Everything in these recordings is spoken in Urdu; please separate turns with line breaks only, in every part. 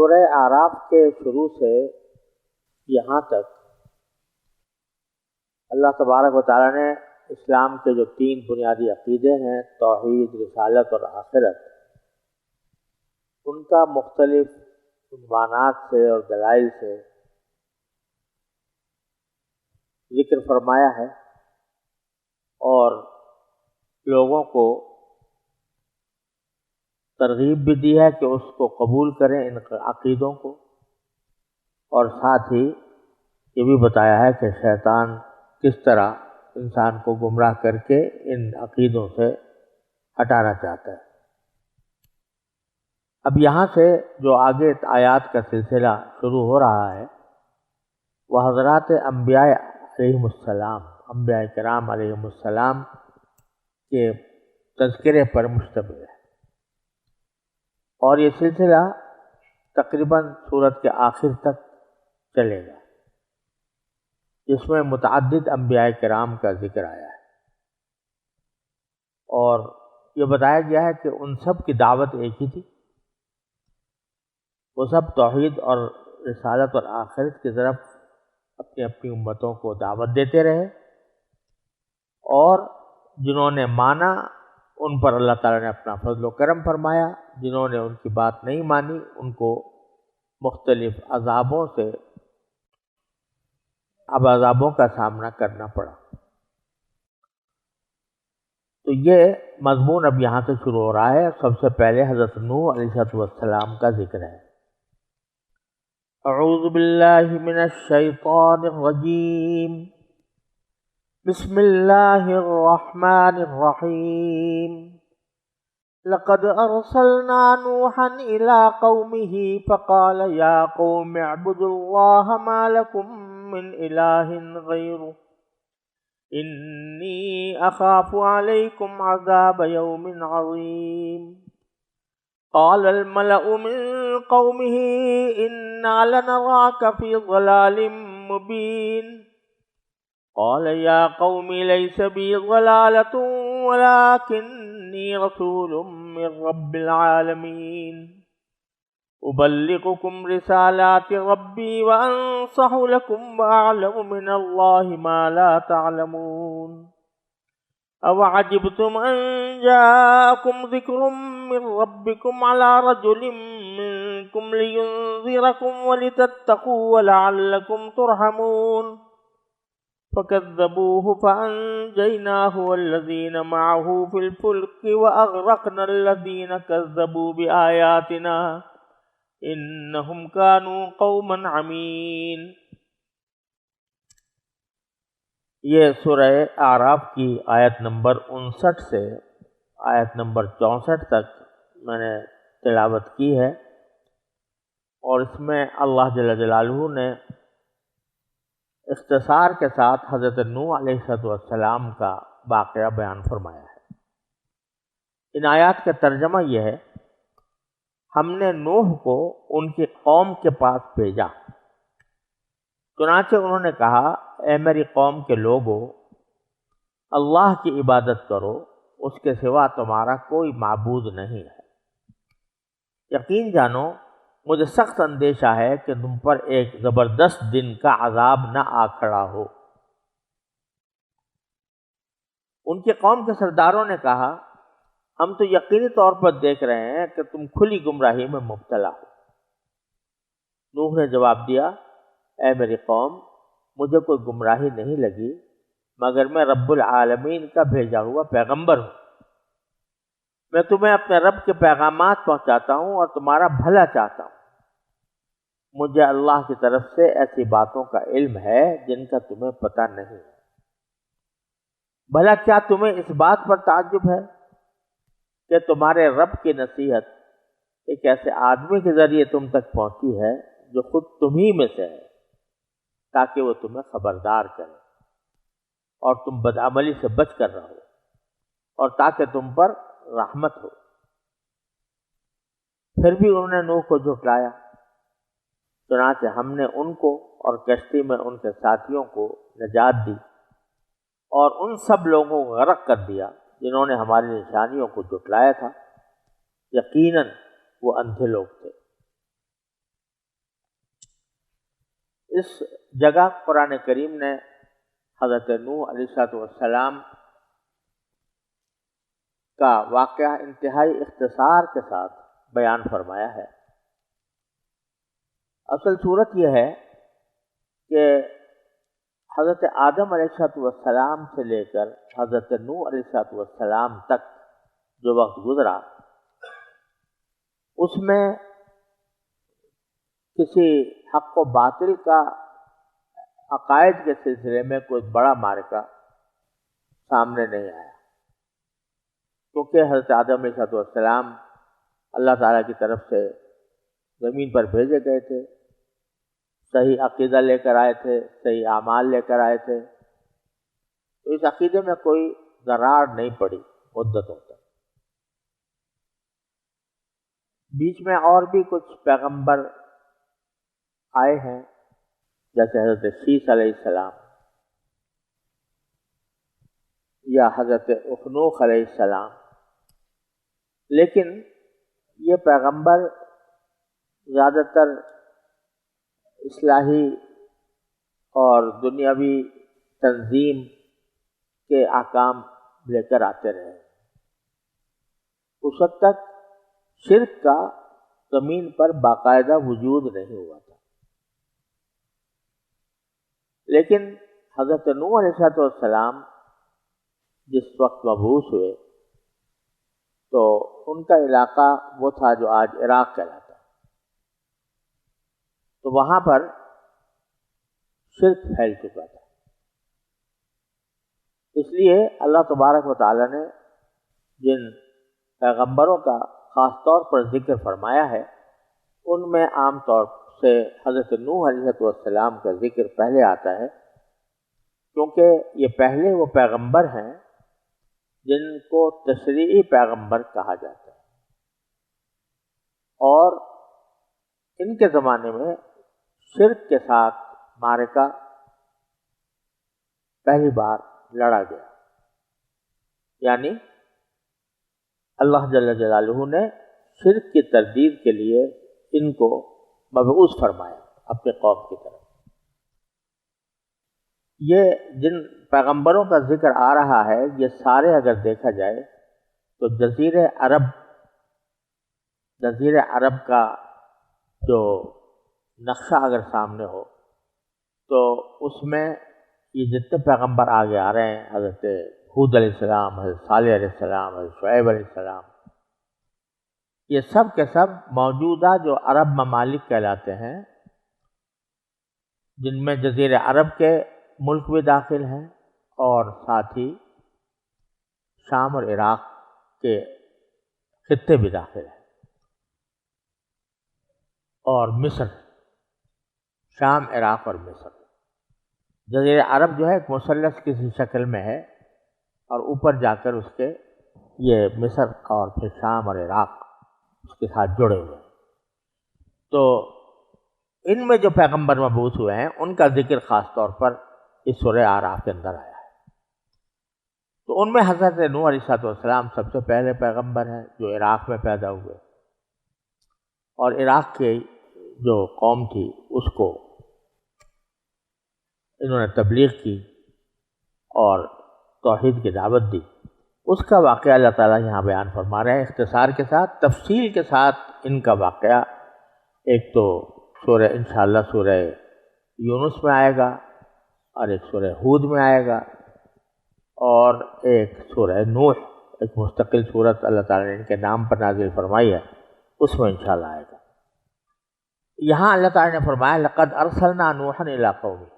سورہ اعراف کے شروع سے یہاں تک اللہ تبارک و تعالیٰ نے اسلام کے جو 3 بنیادی عقیدے ہیں، توحید، رسالت اور آخرت، ان کا مختلف عنوانات سے اور دلائل سے ذکر فرمایا ہے اور لوگوں کو ترغیب بھی دی ہے کہ اس کو قبول کریں، ان عقیدوں کو، اور ساتھ ہی یہ بھی بتایا ہے کہ شیطان کس طرح انسان کو گمراہ کر کے ان عقیدوں سے ہٹانا چاہتا ہے۔ اب یہاں سے جو آگے آیات کا سلسلہ شروع ہو رہا ہے وہ حضرات انبیاء علیہم السلام، انبیاء کرام علیہم السلام کے تذکرے پر مشتمل ہے، اور یہ سلسلہ تقریباً سورت کے آخر تک چلے گا، جس میں متعدد انبیاء کرام کا ذکر آیا ہے، اور یہ بتایا گیا ہے کہ ان سب کی دعوت ایک ہی تھی، وہ سب توحید اور رسالت اور آخرت کی طرف اپنی اپنی امتوں کو دعوت دیتے رہے، اور جنہوں نے مانا ان پر اللہ تعالیٰ نے اپنا فضل و کرم فرمایا، جنہوں نے ان کی بات نہیں مانی ان کو مختلف عذابوں سے عذابوں کا سامنا کرنا پڑا۔ تو یہ مضمون اب یہاں سے شروع ہو رہا ہے۔ سب سے پہلے حضرت نوح علیہ السلام کا ذکر ہے۔ اعوذ باللہ من الشیطان الرجیم، بسم اللہ الرحمن الرحیم۔ لقد ارسلنا نوحا الى قومه فقال یا قوم اعبدوا اللہ ما لکم من الہ غیرہ انی اخاف علیکم عذاب یوم عظیم۔ قال الملأ من قومه انا لنراك في ضلال مبین۔ قال یا قوم لیس بی ضلالۃ ولکنی رسول من رب العالمین، ابلغکم رسالات ربی وانصح لکم واعلم من اللہ ما لا تعلمون۔ اوعجبتم ان جاءکم ذکر من ربکم علی رجل منکم لینذرکم ولتتقوا ولعلکم ترحمون۔ فكذبوه فأنجيناه والذين معه في الفلك وأغرقنا الذين كذبوا بآياتنا إنهم كانوا قوما عمين۔ یہ سورہ اعراف کی آیت نمبر 59 سے آیت نمبر 64 تک میں نے تلاوت کی ہے، اور اس میں اللہ جل جلالہ نے اختصار کے ساتھ حضرت نوح علیہ السلام کا واقعہ بیان فرمایا ہے۔ ان آیات کا ترجمہ یہ ہے، ہم نے نوح کو ان کی قوم کے پاس بھیجا، چنانچہ انہوں نے کہا، اے میری قوم کے لوگو، اللہ کی عبادت کرو، اس کے سوا تمہارا کوئی معبود نہیں ہے۔ یقین جانو مجھے سخت اندیشہ ہے کہ تم پر ایک زبردست دن کا عذاب نہ آ کھڑا ہو۔ ان کی قوم کے سرداروں نے کہا، ہم تو یقینی طور پر دیکھ رہے ہیں کہ تم کھلی گمراہی میں مبتلا ہو۔ نوح نے جواب دیا، اے میری قوم، مجھے کوئی گمراہی نہیں لگی، مگر میں رب العالمین کا بھیجا ہوا پیغمبر ہوں۔ میں تمہیں اپنے رب کے پیغامات پہنچاتا ہوں اور تمہارا بھلا چاہتا ہوں۔ مجھے اللہ کی طرف سے ایسی باتوں کا علم ہے جن کا تمہیں پتہ نہیں ہے۔ بھلا کیا تمہیں اس بات پر تعجب ہے کہ تمہارے رب کی نصیحت ایک ایسے آدمی کے ذریعے تم تک پہنچی ہے جو خود تمہیں میں سے ہے، تاکہ وہ تمہیں خبردار کرے اور تم بدعملی سے بچ کر رہو، اور تاکہ تم پر رحمت ہو۔ پھر بھی انہوں نے نوح کو جھٹلایا، چنانچہ ہم نے ان کو اور کشتی میں ان کے ساتھیوں کو نجات دی، اور ان سب لوگوں کو غرق کر دیا جنہوں نے ہماری نشانیوں کو جھٹلایا تھا، یقیناً وہ اندھے لوگ تھے۔ اس جگہ قرآن کریم نے حضرت نوح علیہ السلام کا واقعہ انتہائی اختصار کے ساتھ بیان فرمایا ہے۔ اصل صورت یہ ہے کہ حضرت آدم علیہ السلام سے لے کر حضرت نوح علیہ السلام تک جو وقت گزرا، اس میں کسی حق و باطل کا عقائد کے سلسلے میں کوئی بڑا معرکہ سامنے نہیں آیا، کیونکہ حضرت آدم علیہ السلام اللہ تعالیٰ کی طرف سے زمین پر بھیجے گئے تھے، صحیح عقیدہ لے کر آئے تھے، صحیح اعمال لے کر آئے تھے، تو اس عقیدے میں کوئی دراڑ نہیں پڑی مدتوں تک۔ بیچ میں اور بھی کچھ پیغمبر آئے ہیں، جیسے حضرت شیس علیہ السلام یا حضرت اخنوخ علیہ السلام، لیکن یہ پیغمبر زیادہ تر اصلاحی اور دنیاوی تنظیم کے احکام لے کر آتے رہے۔ اس وقت تک شرک کا زمین پر باقاعدہ وجود نہیں ہوا تھا، لیکن حضرت نوح علیہ السلام جس وقت مبعوث ہوئے تو ان کا علاقہ وہ تھا جو آج عراق کہلاتا ہے، تو وہاں پر شرک پھیل چکا تھا۔ اس لیے اللہ تبارک و تعالیٰ نے جن پیغمبروں کا خاص طور پر ذکر فرمایا ہے، ان میں عام طور سے حضرت نوح علیہ السلام کا ذکر پہلے آتا ہے، کیونکہ یہ پہلے وہ پیغمبر ہیں جن کو تشریعی پیغمبر کہا جاتا ہے، اور ان کے زمانے میں شرک کے ساتھ معرکہ پہلی بار لڑا گیا، یعنی اللہ جل جلالہ نے شرک کی تردید کے لیے ان کو مبعوث فرمایا اپنے قوم کی طرف۔ یہ جن پیغمبروں کا ذکر آ رہا ہے، یہ سارے اگر دیکھا جائے تو جزیرہ عرب کا جو نقشہ اگر سامنے ہو تو اس میں یہ جتنے پیغمبر آگے آ رہے ہیں، حضرت ہود علیہ السلام، حضرت صالح علیہ السلام، حضرت شعیب علیہ السلام، یہ سب کے سب موجودہ جو عرب ممالک کہلاتے ہیں، جن میں جزیرہ عرب کے ملک بھی داخل ہیں اور ساتھ ہی شام اور عراق کے خطے بھی داخل ہیں، اور مصر، شام، عراق اور مصر۔ جزیرہ عرب جو ہے ایک مثلث کسی شکل میں ہے، اور اوپر جا کر اس کے یہ مصر اور پھر شام اور عراق اس کے ساتھ جڑے ہوئے ہیں۔ تو ان میں جو پیغمبر مبعوث ہوئے ہیں ان کا ذکر خاص طور پر اس سورہ اعراف کے اندر آیا ہے۔ تو ان میں حضرت نوح علیہ السلام سب سے پہلے پیغمبر ہیں جو عراق میں پیدا ہوئے، اور عراق کی جو قوم تھی اس کو انہوں نے تبلیغ کی اور توحید کی دعوت دی۔ اس کا واقعہ اللہ تعالیٰ یہاں بیان فرما رہے ہیں اختصار کے ساتھ، تفصیل کے ساتھ ان کا واقعہ ایک تو سورہ انشاءاللہ سورہ یونس میں آئے گا، اور ایک سورہ ہود میں آئے گا، اور ایک سورہ نوح، ایک مستقل سورت اللہ تعالیٰ نے ان کے نام پر نازل فرمائی ہے، اس میں انشاءاللہ آئے گا۔ یہاں اللہ تعالیٰ نے فرمایا لقد ارسلنا نوحا الی قومہ،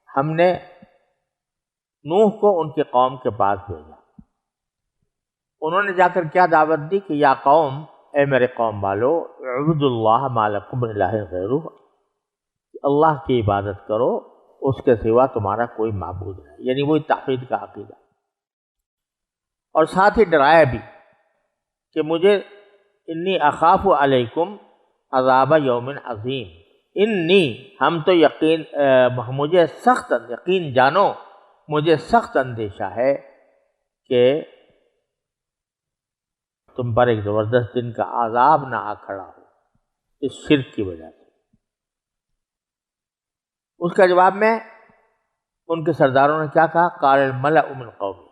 ہم نے نوح کو ان کی قوم کے پاس بھیجا۔ انہوں نے جا کر کیا دعوت دی کہ یا قوم، اے میرے قوم والو، اعبدوا اللہ ما لکم من الہ غیرہ، اللہ کی عبادت کرو، اس کے سوا تمہارا کوئی معبود نہیں، یعنی وہی توحید کا عقیدہ، اور ساتھ ہی ڈرایا بھی کہ مجھے انی اخاف علیکم عذاب یوم عظیم، انی، ہم تو مجھے سخت یقین جانو، مجھے سخت اندیشہ ہے کہ تم پر ایک زبردست دن کا عذاب نہ آ کھڑا ہو اس شرک کی وجہ سے۔ اس کا جواب میں ان کے سرداروں نے کیا کہا؟ قال الملأ من قوم،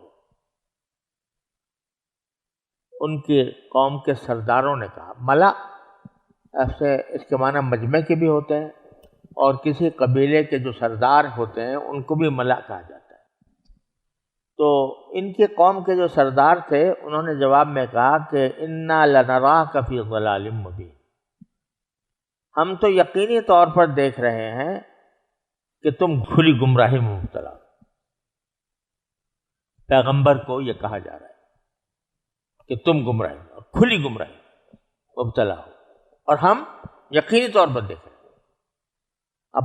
ان کی قوم کے سرداروں نے کہا. ملا ایسے اس کے معنی مجمع کے بھی ہوتے ہیں، اور کسی قبیلے کے جو سردار ہوتے ہیں ان کو بھی ملا کہا جاتا ہے. تو ان کی قوم کے جو سردار تھے انہوں نے جواب میں کہا کہ انا لنراک فی ضلال مبین، ہم تو یقینی طور پر دیکھ رہے ہیں کہ تم کھلی گمراہی میں مبتلا ہو. پیغمبر کو یہ کہا جا رہا ہے کہ تم گمراہی اور کھلی گمراہی میں مبتلا ہو، اور ہم یقینی طور پر دیکھ رہے ہیں. اب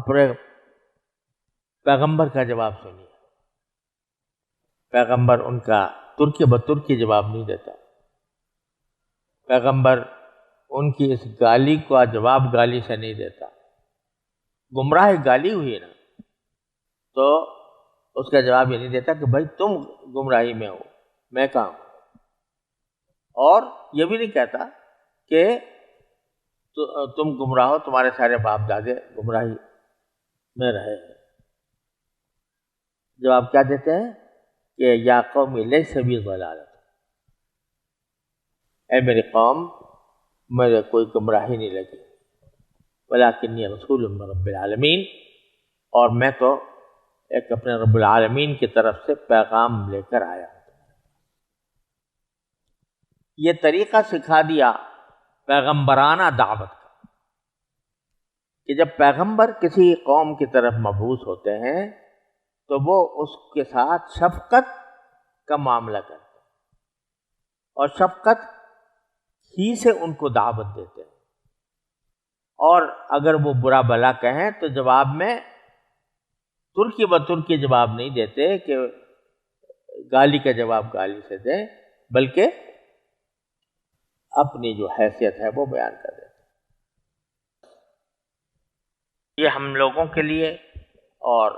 پیغمبر کا جواب سنیے. پیغمبر ان کا ترکی بترکی جواب نہیں دیتا. پیغمبر ان کی اس گالی کا جواب گالی سے نہیں دیتا. گمراہ گالی ہوئی نا تو اس کا جواب یہ نہیں دیتا کہ بھائی تم گمراہی میں ہو، میں کہاں ہوں. اور یہ بھی نہیں کہتا کہ تم گمراہ ہو، تمہارے سارے باپ دادے گمراہی میں رہے ہیں. جواب کیا دیتے ہیں کہ یا قوم لیس بی ضلالۃ، اے میری قوم مجھے کوئی گمراہی نہیں لگی، ولکنی رسول من رب العالمین، اور میں تو ایک اپنے رب العالمین کی طرف سے پیغام لے کر آیا ہوں. یہ طریقہ سکھا دیا پیغمبرانہ دعوت کا کہ جب پیغمبر کسی قوم کی طرف مبعوث ہوتے ہیں تو وہ اس کے ساتھ شفقت کا معاملہ کرتے ہیں اور شفقت ہی سے ان کو دعوت دیتے ہیں. اور اگر وہ برا بلا کہیں تو جواب میں ترکی بترکی جواب نہیں دیتے کہ گالی کا جواب گالی سے دیں، بلکہ اپنی جو حیثیت ہے وہ بیان کر دیتے. یہ ہم لوگوں کے لیے اور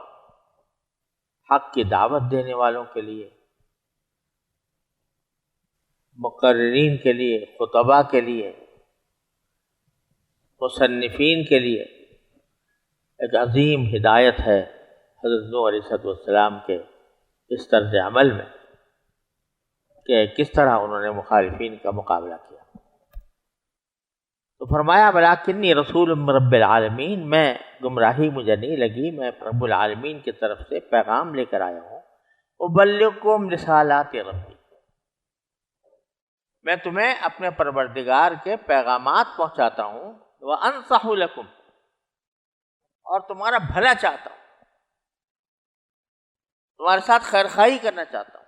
حق کی دعوت دینے والوں کے لیے، مقررین کے لیے، خطباء کے لیے، مصنفین کے لیے ایک عظیم ہدایت ہے حضرت نوح علیہ السلام کے اس طرز عمل میں کہ کس طرح انہوں نے مخالفین کا مقابلہ کیا. تو فرمایا ولکنی رسول من رب العالمین، میں گمراہی مجھے نہیں لگی، میں رب العالمین کی طرف سے پیغام لے کر آیا ہوں. ابلغکم رسالات ربی، میں تمہیں اپنے پروردگار کے پیغامات پہنچاتا ہوں. وانصح لکم، اور تمہارا بھلا چاہتا ہوں، تمہارے ساتھ خیر خواہی کرنا چاہتا ہوں.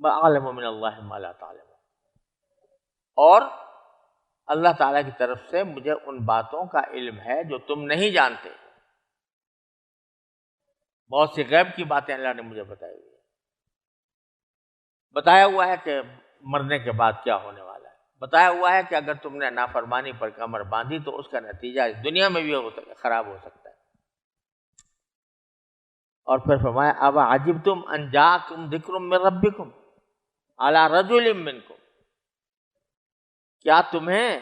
وَأَعْلَمُ مِنَ اللَّهِ مَا لَا تَعْلَمُونَ، اور اللہ تعالیٰ کی طرف سے مجھے ان باتوں کا علم ہے جو تم نہیں جانتے. بہت سی غیب کی باتیں اللہ نے مجھے بتائی ہوئی، بتایا ہوا ہے کہ مرنے کے بعد کیا ہونے والا ہے، بتایا ہوا ہے کہ اگر تم نے نافرمانی پر کمر باندھی تو اس کا نتیجہ اس دنیا میں بھی خراب ہو سکتا ہے. اور پھر فرمایا اوعجبتم ان جاءکم ذکر من ربکم علی رجل منکم، کیا تمہیں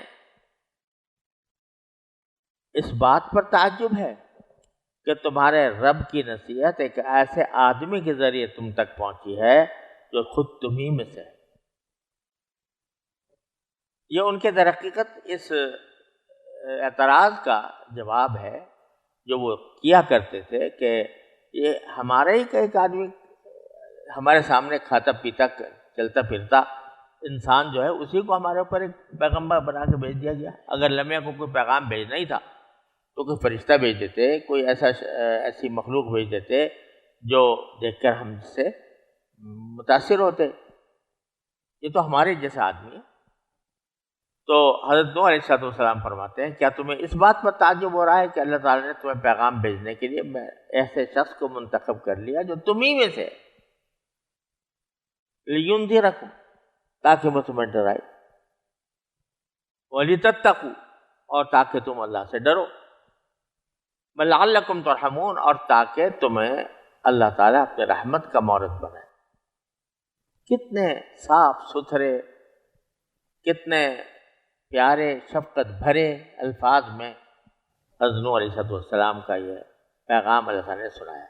اس بات پر تعجب ہے کہ تمہارے رب کی نصیحت ایک ایسے آدمی کے ذریعے تم تک پہنچی ہے جو خود تمہیں میں سے ہے. یہ ان کے در حقیقت اس اعتراض کا جواب ہے جو وہ کیا کرتے تھے کہ یہ ہمارے ہی کا ایک آدمی ہمارے سامنے کھاتا پیتا چلتا پھرتا انسان جو ہے اسی کو ہمارے اوپر ایک پیغمبر بنا کے بھیج دیا گیا. اگر لمحے کو کوئی پیغام بھیجنا ہی تھا تو کوئی فرشتہ بھیج دیتے، کوئی ایسی مخلوق بھیج دیتے جو دیکھ کر ہم سے متاثر ہوتے. یہ تو ہمارے جیسا آدمی ہے. تو حضرت نوح علیہ السلام فرماتے ہیں کیا تمہیں اس بات پر تعجب ہو رہا ہے کہ اللہ تعالیٰ نے تمہیں پیغام بھیجنے کے لیے میں ایسے شخص کو منتخب کر لیا جو تمہیں میں سے لِيُنذِرَكُمْ، تاکہ وہ تمہیں ڈرائے، وَلِتَتَّقُوا، اور تاکہ تم اللہ سے ڈرو، وَلَعَلَّكُمْ تُرْحَمُونَ، اور تاکہ تمہیں اللہ تعالیٰ اپنے رحمت کا مورد بنائے. کتنے صاف ستھرے، کتنے پیارے شفقت بھرے الفاظ میں حضرت نوح علیہ السلام کا یہ پیغام اللہ تعالیٰ نے سنایا۔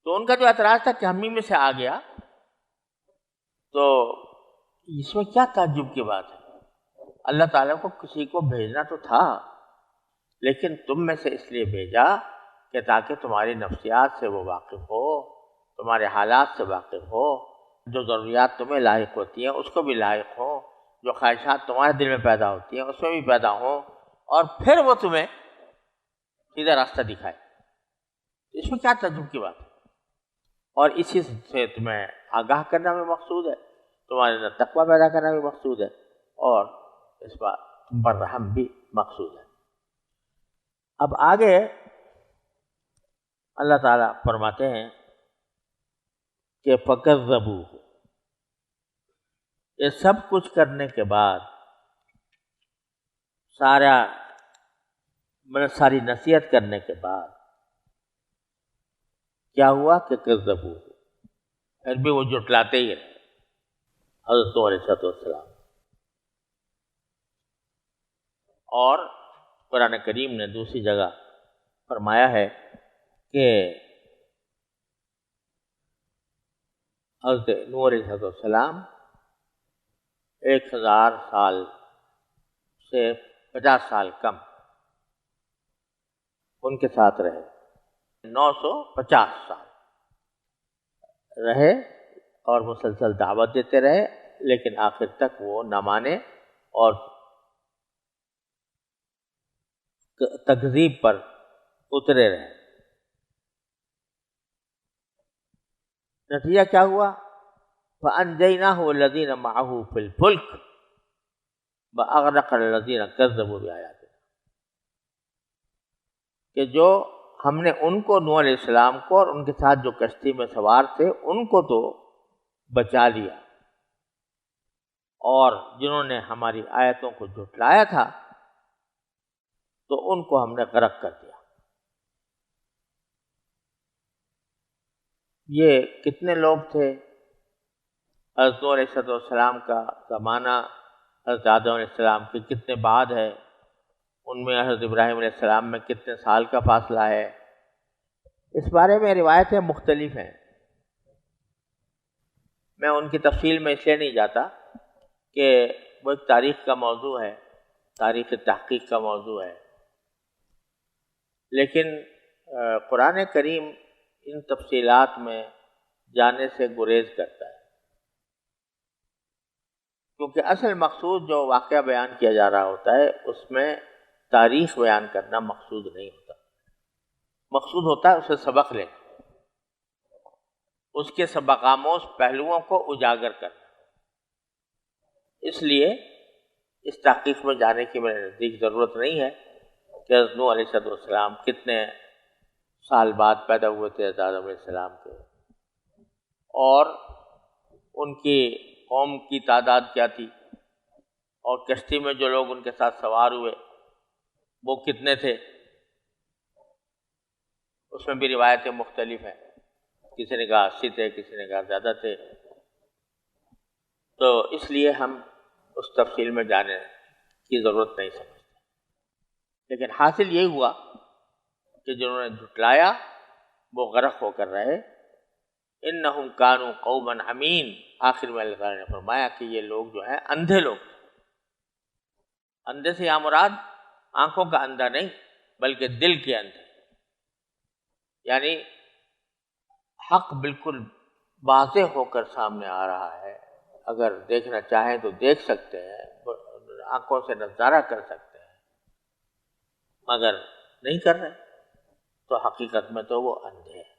تو ان کا جو اعتراض تھا کہ ہم ہی میں سے آ گیا، تو اس میں کیا تعجب کی بات ہے؟ اللہ تعالیٰ کو کسی کو بھیجنا تو تھا، لیکن تم میں سے اس لیے بھیجا کہ تاکہ تمہاری نفسیات سے وہ واقف ہو، تمہارے حالات سے واقف ہو، جو ضروریات تمہیں لاحق ہوتی ہیں اس کو بھی لاحق ہو، جو خواہشات تمہارے دل میں پیدا ہوتی ہیں اس میں بھی پیدا ہوں، اور پھر وہ تمہیں سیدھا راستہ دکھائے۔ اس میں کیا تعجب کی بات ہے؟ اور اسی سے تمہیں آگاہ کرنا بھی مقصود ہے، تمہارے اندر تقویٰ پیدا کرنا بھی مقصود ہے، اور اس بات تم پر رحم بھی مقصود ہے۔ اب آگے اللہ تعالیٰ فرماتے ہیں کہ فَكَذَّبُوهُ، یہ سب کچھ کرنے کے بعد، ساری نصیحت کرنے کے بعد کیا ہوا کہ کذبوہ، پھر بھی وہ جھٹلاتے ہی رہے حضرت نوح علیہ السلام۔ اور قرآن کریم نے دوسری جگہ فرمایا ہے کہ حضرت نوح علیہ السلام 1000 سال سے 50 سال کم ان کے ساتھ رہے، 950 سال رہے اور مسلسل دعوت دیتے رہے، لیکن آخر تک وہ نہ مانے اور تکذیب پر اترے رہے۔ نتیجہ کیا ہوا؟ فَأَنْجَيْنَاهُ وَالَّذِينَ مَعَهُ فِي الْفُلْكِ وَأَغْرَقْنَا الَّذِينَ كَذَّبُوا بِآيَاتِنَا، کہ جو ہم نے ان کو، نوح علیہ السلام کو اور ان کے ساتھ جو کشتی میں سوار تھے ان کو تو بچا لیا، اور جنہوں نے ہماری آیتوں کو جھٹلایا تھا تو ان کو ہم نے غرق کر دیا۔ یہ کتنے لوگ تھے؟ حضرت نوح علیہ السلام کا زمانہ حضرت آدم علیہ السلام کے کتنے بعد ہے، ان میں حضرت ابراہیم علیہ السلام میں کتنے سال کا فاصلہ ہے، اس بارے میں روایتیں مختلف ہیں۔ میں ان کی تفصیل میں اس لیے نہیں جاتا کہ وہ ایک تاریخ کا موضوع ہے، تاریخ تحقیق کا موضوع ہے، لیکن قرآن کریم ان تفصیلات میں جانے سے گریز کرتا ہے، کیونکہ اصل مقصود جو واقعہ بیان کیا جا رہا ہوتا ہے اس میں تاریخ بیان کرنا مقصود نہیں ہوتا، مقصود ہوتا ہے اسے سبق لینا، اس کے سبق آموز پہلوؤں کو اجاگر کرنا۔ اس لیے اس تحقیق میں جانے کی میرے نزدیک ضرورت نہیں ہے کہ حضرت نوح علیہ السلام کتنے سال بعد پیدا ہوئے تھے حضرت آدم علیہ السلام کے، اور ان کی قوم کی تعداد کیا تھی، اور کشتی میں جو لوگ ان کے ساتھ سوار ہوئے وہ کتنے تھے، اس میں بھی روایتیں مختلف ہیں، کسی نے کہا 80 تھے، کسی نے کہا زیادہ تھے۔ تو اس لیے ہم اس تفصیل میں جانے کی ضرورت نہیں سمجھتے، لیکن حاصل یہی ہوا کہ جنہوں نے جھٹلایا وہ غرق ہو کر رہے۔ انہم کانوا قوما عمین، آخر میں اللہ تعالیٰ نے فرمایا کہ یہ لوگ جو ہیں اندھے لوگ، اندھے سے یہاں مراد آنکھوں کا اندھا نہیں بلکہ دل کے اندھے، یعنی حق بالکل واضح ہو کر سامنے آ رہا ہے، اگر دیکھنا چاہیں تو دیکھ سکتے ہیں، آنکھوں سے نظارہ کر سکتے ہیں، مگر نہیں کر رہے تو حقیقت میں تو وہ اندھے ہیں۔